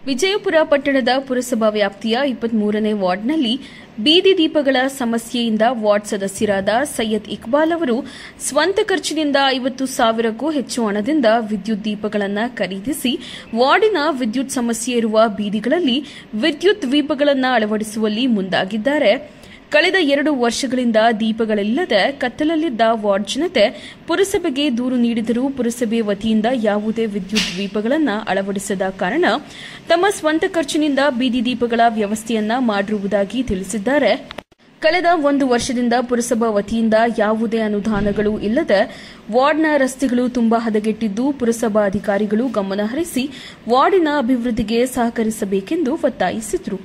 ವಿಜಯಪುರ ಪಟ್ಟಣದ ಪುರಸಭಾ ವ್ಯಾಪ್ತಿಯ 23ನೇ ವಾರ್ಡ್ನಲ್ಲಿ ಬೀದಿ ದೀಪಗಳ ಸಮಸ್ಯೆಯಿಂದ ವಾರ್ಡ್ ಸದಸ್ಯರಾದ ಸೈಯದ್ ಇಕ್ಬಾಲ್ ಅವರು ಸ್ವಂತ ಖರ್ಚಿನಿಂದ 50,000ಕ್ಕೂ ಹೆಚ್ಚು ಹಣದಿಂದ ವಿದ್ಯುತ್ ದೀಪಗಳನ್ನು ಖರೀದಿಸಿ ವಾರ್ಡಿನ ವಿದ್ಯುತ್ ಸಮಸ್ಯೆ ಇರುವ ಬೀದಿಗಳಲ್ಲಿ ವಿದ್ಯುತ್ ದೀಪಗಳನ್ನು ಅಳವಡಿಸುವಲ್ಲಿ ಮುಂದಾಗಿದ್ದಾರೆ. ಕಳೆದ 2 ವರ್ಷಗಳಿಂದ ದೀಪಗಳಿಲ್ಲದೆ ಕತ್ತಲಲ್ಲಿದ್ದ ವಾರ್ಡ್ ಜನತೆ ಪುರಸಭೆಗೆ ದೂರು ನೀಡಿದರೂ ಪುರಸಭೆ ವತಿಯಿಂದ ಯಾವುದೇ ವಿದ್ಯುತ್ ದೀಪಗಳನ್ನು ಅಳವಡಿಸದ ಕಾರಣ ತಮ್ಮ ಸ್ವಂತ ಖರ್ಚಿನಿಂದ ಬೀದಿ ದೀಪಗಳ ವ್ಯವಸ್ಥೆಯನ್ನ ಮಾಡಿರುವುದಾಗಿ ತಿಳಿಸಿದ್ದಾರೆ. ಕಳೆದ 1 ವರ್ಷದಿಂದ ಪುರಸಭಾ ವತಿಯಿಂದ ಯಾವುದೇ ಅನುದಾನಗಳು ಇಲ್ಲದೆ ವಾರ್ಡ್ನ ರಸ್ತೆಗಳು ತುಂಬಾ ಹದಗೆಟ್ಟಿದ್ದು ಪುರಸಭಾ ಅಧಿಕಾರಿಗಳು ಗಮನಹರಿಸಿ ವಾರ್ಡಿನ ಅಭಿವೃದ್ಧಿಗೆ ಸಹಕರಿಸಬೇಕೆಂದು ಒತ್ತಾಯಿಸಿದರು.